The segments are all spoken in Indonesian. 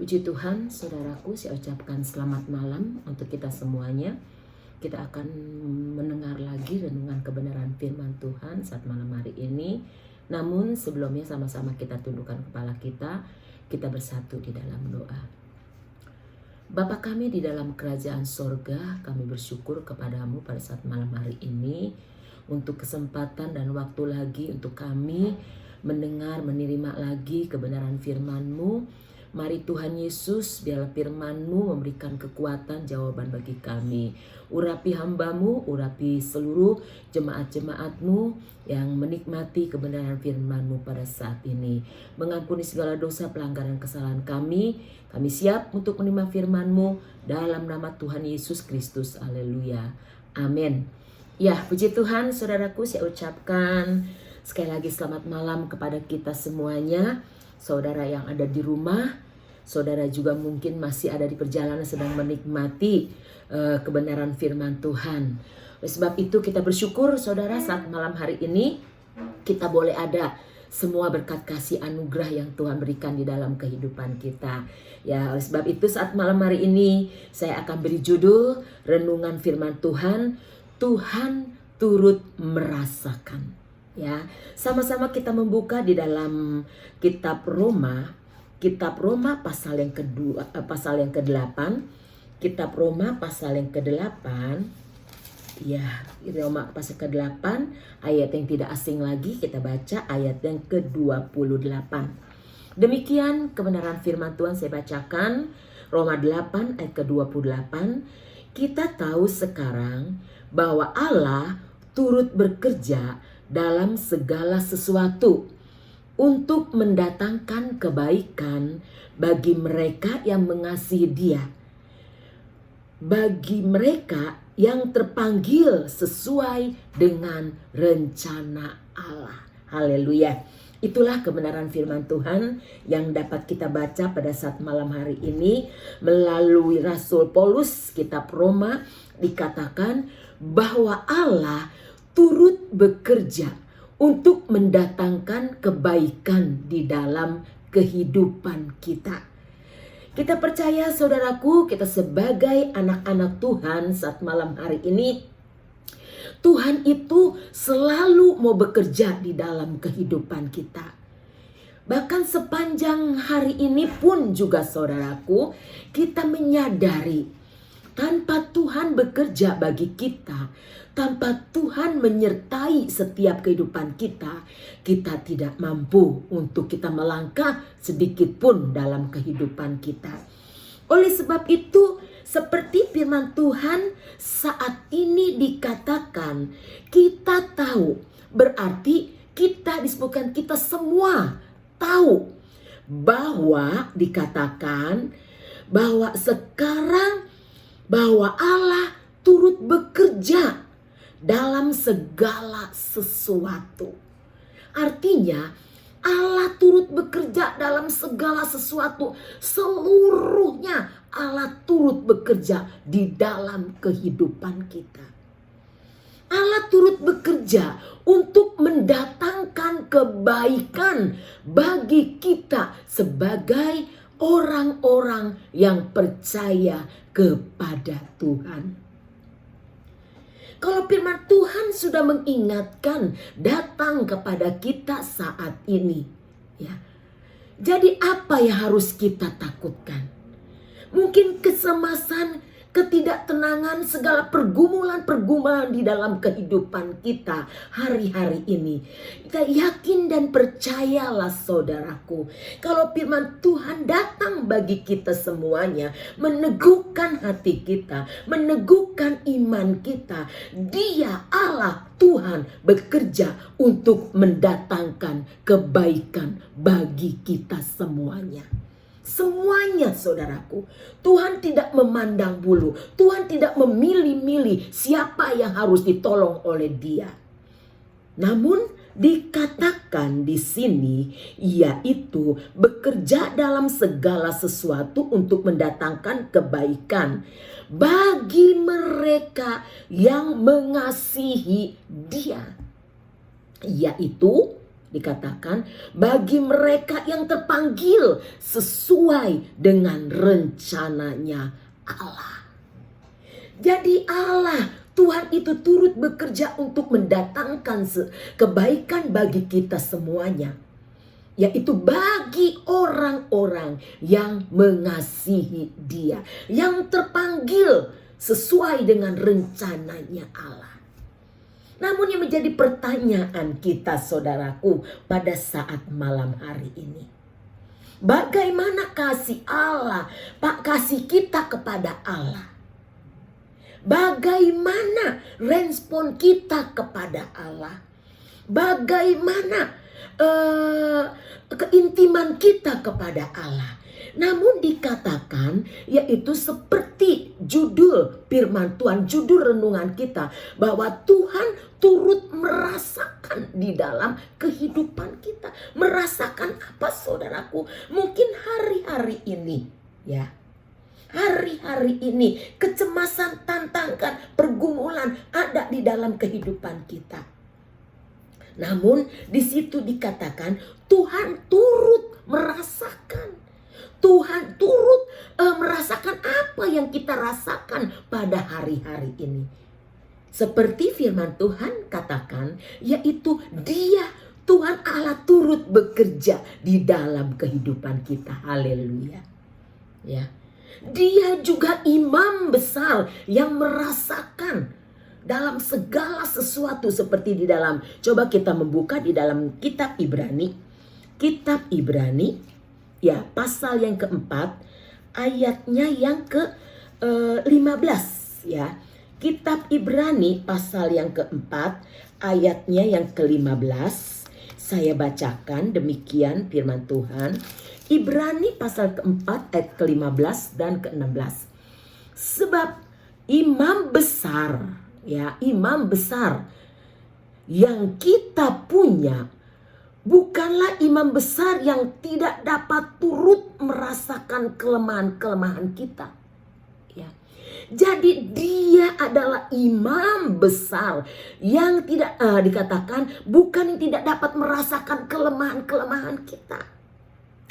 Puji Tuhan, saudaraku, saya ucapkan selamat malam untuk kita semuanya. Kita akan mendengar lagi renungan kebenaran firman Tuhan saat malam hari ini. Namun sebelumnya sama-sama kita tundukkan kepala kita bersatu di dalam doa. Bapa kami di dalam kerajaan sorga, kami bersyukur kepadamu pada saat malam hari ini untuk kesempatan dan waktu lagi untuk kami mendengar, menerima lagi kebenaran firman-Mu. Mari Tuhan Yesus, biarlah firman-Mu memberikan kekuatan jawaban bagi kami. Urapi hamba-Mu, urapi seluruh jemaat-jemaat-Mu yang menikmati kebenaran firman-Mu pada saat ini. Mengampuni segala dosa, pelanggaran, kesalahan kami. Kami siap untuk menerima firman-Mu dalam nama Tuhan Yesus Kristus. Haleluya. Amin. Ya, puji Tuhan, saudaraku, saya ucapkan sekali lagi selamat malam kepada kita semuanya. Saudara yang ada di rumah, saudara juga mungkin masih ada di perjalanan sedang menikmati kebenaran firman Tuhan. Oleh sebab itu kita bersyukur saudara saat malam hari ini kita boleh ada semua berkat kasih anugerah yang Tuhan berikan di dalam kehidupan kita. Ya, oleh sebab itu saat malam hari ini saya akan beri judul renungan firman Tuhan, Tuhan turut merasakan. Ya, sama-sama kita membuka di dalam kitab Roma pasal yang kedua, pasal yang ke-8. Kitab Roma pasal yang ke-8. Ya, Roma pasal ke-8 ayat yang tidak asing lagi, kita baca ayat yang ke-28. Demikian kebenaran firman Tuhan saya bacakan. Roma 8 ayat ke-28. Kita tahu sekarang bahwa Allah turut bekerja dalam segala sesuatu untuk mendatangkan kebaikan bagi mereka yang mengasihi Dia, bagi mereka yang terpanggil sesuai dengan rencana Allah. Haleluya. Itulah kebenaran firman Tuhan yang dapat kita baca pada saat malam hari ini melalui Rasul Paulus. Kitab Roma dikatakan bahwa Allah turut bekerja untuk mendatangkan kebaikan di dalam kehidupan kita. Kita percaya saudaraku, kita sebagai anak-anak Tuhan saat malam hari ini, Tuhan itu selalu mau bekerja di dalam kehidupan kita. Bahkan sepanjang hari ini pun juga saudaraku, kita menyadari tanpa Tuhan bekerja bagi kita, tanpa Tuhan menyertai setiap kehidupan kita, kita tidak mampu untuk kita melangkah sedikit pun dalam kehidupan kita. Oleh sebab itu, seperti firman Tuhan saat ini dikatakan, kita tahu, berarti kita disebutkan kita semua tahu bahwa dikatakan bahwa sekarang bahwa Allah turut bekerja dalam segala sesuatu. Artinya Allah turut bekerja dalam segala sesuatu. Seluruhnya Allah turut bekerja di dalam kehidupan kita. Allah turut bekerja untuk mendatangkan kebaikan bagi kita sebagai orang-orang yang percaya kepada Tuhan. Kalau firman Tuhan sudah mengingatkan datang kepada kita saat ini, ya. Jadi apa yang harus kita takutkan? Mungkin kesemasan, ketidaktenangan, segala pergumulan-pergumulan di dalam kehidupan kita hari-hari ini. Kita yakin dan percayalah saudaraku, kalau firman Tuhan datang bagi kita semuanya, meneguhkan hati kita, meneguhkan iman kita. Dia Allah Tuhan bekerja untuk mendatangkan kebaikan bagi kita semuanya. Semuanya saudaraku, Tuhan tidak memandang bulu, Tuhan tidak memilih-milih siapa yang harus ditolong oleh Dia. Namun dikatakan di sini, yaitu bekerja dalam segala sesuatu untuk mendatangkan kebaikan bagi mereka yang mengasihi Dia. Yaitu Dikatakan bagi mereka yang terpanggil sesuai dengan rencananya Allah. Jadi Allah, Tuhan itu turut bekerja untuk mendatangkan kebaikan bagi kita semuanya. Yaitu bagi orang-orang yang mengasihi Dia, yang terpanggil sesuai dengan rencananya Allah. Namun yang menjadi pertanyaan kita, saudaraku, pada saat malam hari ini, bagaimana kasih Allah, kasih kita kepada Allah? Bagaimana respon kita kepada Allah? Bagaimana keintiman kita kepada Allah? Namun dikatakan, yaitu seperti judul firman Tuhan, judul renungan kita, bahwa Tuhan turut merasakan di dalam kehidupan kita. Merasakan apa, saudaraku? Mungkin hari-hari ini, ya. Hari-hari ini kecemasan, tantangan, pergumulan ada di dalam kehidupan kita. Namun di situ dikatakan Tuhan turut merasakan. Tuhan turut merasakan apa yang kita rasakan pada hari-hari ini. Seperti firman Tuhan katakan, yaitu Dia, Tuhan Allah turut bekerja di dalam kehidupan kita. Haleluya. Ya. Dia juga imam besar yang merasakan dalam segala sesuatu, seperti di dalam, coba kita membuka di dalam kitab Ibrani. Kitab Ibrani, ya, pasal yang keempat, ayatnya yang ke-15, ya. Kitab Ibrani pasal yang keempat, ayatnya yang ke-15. Saya bacakan demikian firman Tuhan. Ibrani pasal keempat ayat ke-15 dan ke-16. Sebab imam besar, ya, imam besar yang kita punya bukanlah imam besar yang tidak dapat turut merasakan kelemahan-kelemahan kita. Ya. Jadi dia adalah imam besar yang tidak dikatakan bukan yang tidak dapat merasakan kelemahan-kelemahan kita.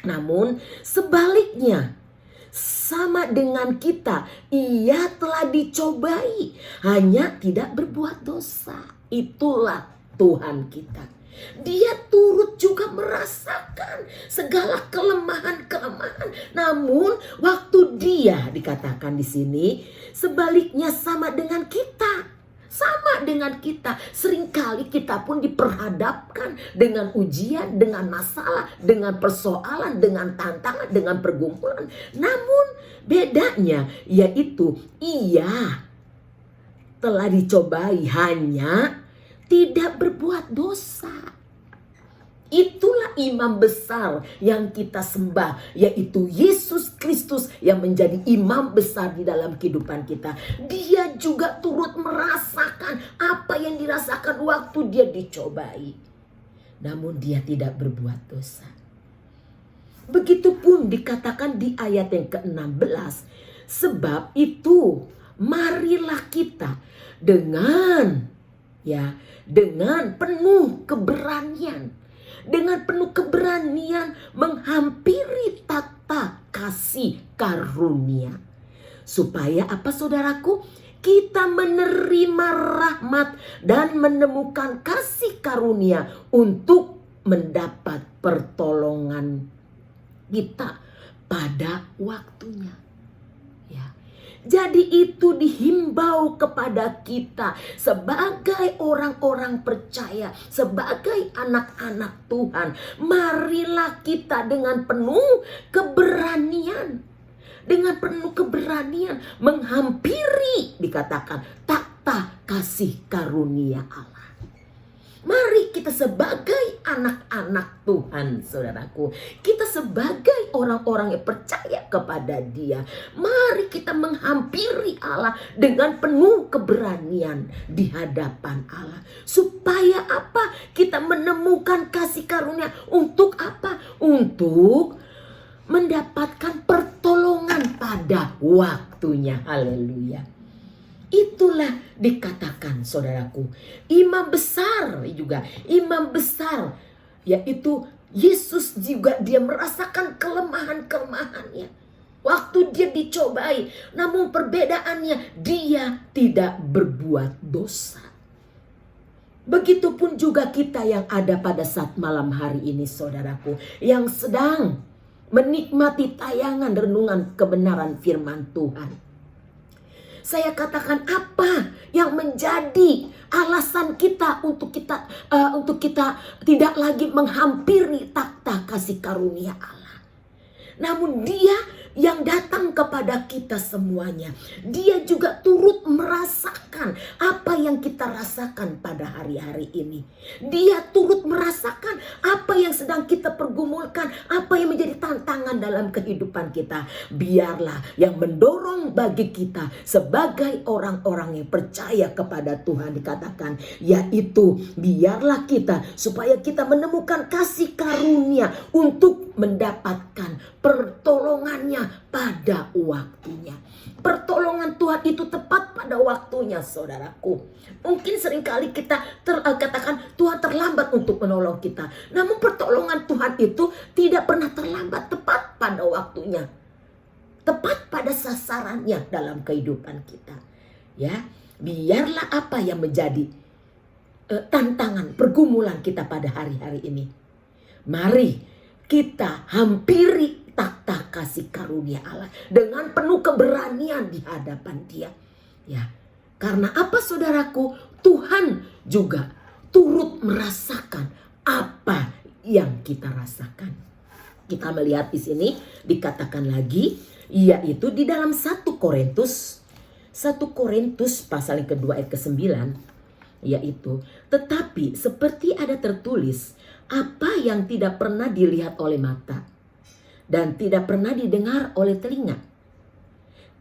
Namun sebaliknya, sama dengan kita, ia telah dicobai, hanya tidak berbuat dosa. Itulah Tuhan kita. Dia turut juga merasakan segala kelemahan-kelemahan. Namun waktu Dia, dikatakan di sini, sebaliknya sama dengan kita. Sama dengan kita, seringkali kita pun diperhadapkan dengan ujian, dengan masalah, dengan persoalan, dengan tantangan, dengan pergumulan. Namun bedanya yaitu ia telah dicobai, hanya tidak berbuat dosa. Itulah imam besar yang kita sembah, yaitu Yesus Kristus yang menjadi imam besar di dalam kehidupan kita. Dia juga turut merasakan apa yang dirasakan waktu Dia dicobai. Namun Dia tidak berbuat dosa. Begitupun dikatakan di ayat yang ke-16. Sebab itu marilah kita dengan penuh keberanian. Dengan penuh keberanian menghampiri tata kasih karunia. Supaya apa, saudaraku? Kita menerima rahmat dan menemukan kasih karunia untuk mendapat pertolongan kita pada waktunya. Ya. Jadi itu dihimbau kepada kita sebagai orang-orang percaya, sebagai anak-anak Tuhan. Marilah kita dengan penuh keberanian, menghampiri, dikatakan, takhta kasih karunia Allah. Mari kita sebagai anak-anak Tuhan, saudaraku, kita sebagai orang-orang yang percaya kepada Dia, mari kita menghampiri Allah dengan penuh keberanian di hadapan Allah. Supaya apa? Kita menemukan kasih karunia. Untuk apa? Untuk mendapatkan pertolongan pada waktunya. Haleluya. Itulah dikatakan, saudaraku, imam besar juga, imam besar Yaitu Yesus juga dia merasakan kelemahan-kelemahannya. Waktu dia dicobai, namun perbedaannya dia tidak berbuat dosa. Begitupun juga kita yang ada pada saat malam hari ini, saudaraku, yang sedang menikmati tayangan renungan kebenaran firman Tuhan. Saya katakan, apa yang menjadi alasan kita untuk kita tidak lagi menghampiri takhta kasih karunia Allah. Namun dia yang datang kepada kita semuanya, dia juga turut merasakan apa yang kita rasakan pada hari-hari ini. Dia turut merasakan apa yang sedang kita pergumulkan, apa yang menjadi tantangan dalam kehidupan kita. Biarlah yang mendorong bagi kita sebagai orang-orang yang percaya kepada Tuhan dikatakan, yaitu biarlah kita supaya kita menemukan kasih karunia untuk mendapatkan pertolongannya pada waktunya. Pertolongan Tuhan itu tepat pada waktunya, saudaraku. Mungkin seringkali kita katakan Tuhan terlambat untuk menolong kita. Namun pertolongan Tuhan itu tidak pernah terlambat, tepat pada waktunya. Tepat pada sasarannya dalam kehidupan kita. Ya, biarlah apa yang menjadi tantangan, pergumulan kita pada hari-hari ini. Mari kita hampiri takhta kasih karunia Allah dengan penuh keberanian di hadapan Dia. Ya, karena apa, saudaraku? Tuhan juga turut merasakan apa yang kita rasakan. Kita melihat di sini dikatakan lagi, yaitu di dalam 1 Korintus pasal yang kedua ayat ke-9, yaitu, tetapi seperti ada tertulis, apa yang tidak pernah dilihat oleh mata dan tidak pernah didengar oleh telinga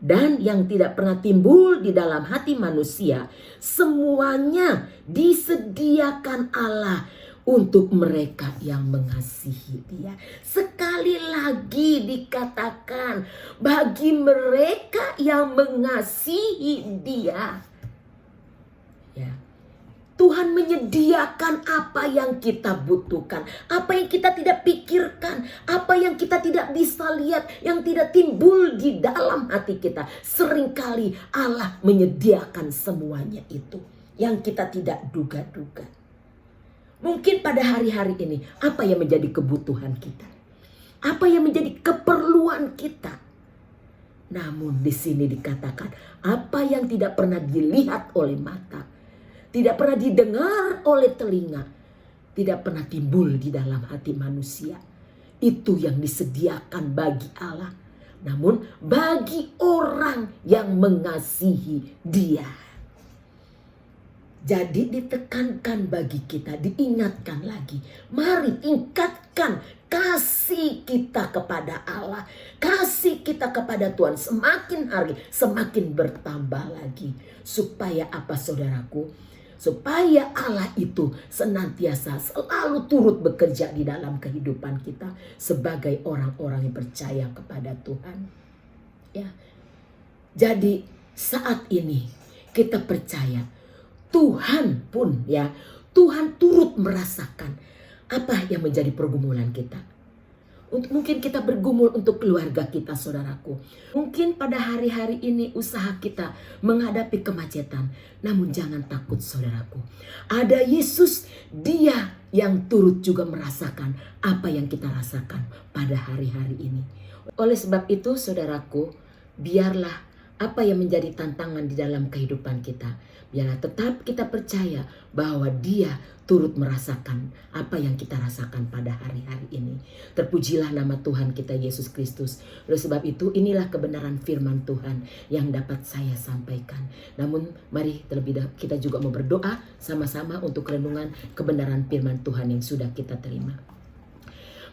dan yang tidak pernah timbul di dalam hati manusia, semuanya disediakan Allah untuk mereka yang mengasihi Dia. Sekali lagi dikatakan, bagi mereka yang mengasihi Dia. Ya. Tuhan menyediakan apa yang kita butuhkan, apa yang kita tidak pikirkan, apa yang kita tidak bisa lihat, yang tidak timbul di dalam hati kita. Seringkali Allah menyediakan semuanya itu yang kita tidak duga-duga. Mungkin pada hari-hari ini, apa yang menjadi kebutuhan kita? Apa yang menjadi keperluan kita? Namun di sini dikatakan, apa yang tidak pernah dilihat oleh mata, tidak pernah didengar oleh telinga, tidak pernah timbul di dalam hati manusia, itu yang disediakan bagi Allah. Namun bagi orang yang mengasihi Dia. Jadi ditekankan bagi kita, diingatkan lagi. Mari tingkatkan kasih kita kepada Allah. Kasih kita kepada Tuhan semakin hari semakin bertambah lagi. Supaya apa, saudaraku? Supaya Allah itu senantiasa selalu turut bekerja di dalam kehidupan kita sebagai orang-orang yang percaya kepada Tuhan. Ya. Jadi saat ini kita percaya Tuhan pun, ya, Tuhan turut merasakan apa yang menjadi pergumulan kita. Mungkin kita bergumul untuk keluarga kita, saudaraku. Mungkin pada hari-hari ini usaha kita menghadapi kemacetan. Namun jangan takut, saudaraku. Ada Yesus, Dia yang turut juga merasakan apa yang kita rasakan pada hari-hari ini. Oleh sebab itu, saudaraku, biarlah apa yang menjadi tantangan di dalam kehidupan kita, biarlah tetap kita percaya bahwa Dia turut merasakan apa yang kita rasakan pada hari-hari ini. Terpujilah nama Tuhan kita Yesus Kristus. Oleh sebab itu, inilah kebenaran firman Tuhan yang dapat saya sampaikan. Namun mari terlebih dahulu kita juga mau berdoa sama-sama untuk renungan kebenaran firman Tuhan yang sudah kita terima.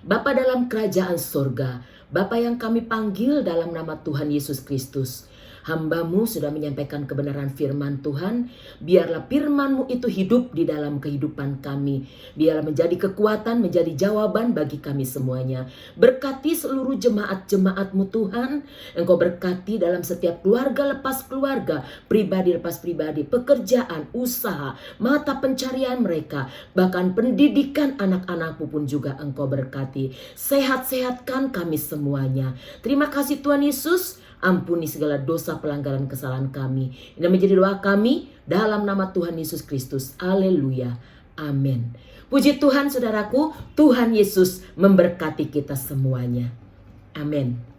Bapa dalam kerajaan sorga, Bapa yang kami panggil dalam nama Tuhan Yesus Kristus, Hamba-Mu sudah menyampaikan kebenaran firman Tuhan. Biarlah firman-Mu itu hidup di dalam kehidupan kami. Biarlah menjadi kekuatan, menjadi jawaban bagi kami semuanya. Berkati seluruh jemaat-jemaat-Mu Tuhan. Engkau berkati dalam setiap keluarga lepas keluarga, pribadi lepas pribadi, pekerjaan, usaha, mata pencarian mereka, bahkan pendidikan anak-anak-Mu pun juga Engkau berkati. Sehat-sehatkan kami semuanya. Terima kasih Tuhan Yesus. Ampuni segala dosa, pelanggaran, kesalahan kami. Ini menjadi doa kami dalam nama Tuhan Yesus Kristus. Haleluya. Amin. Puji Tuhan saudaraku, Tuhan Yesus memberkati kita semuanya. Amin.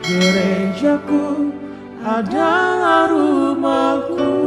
Gerejaku adalah rumahku.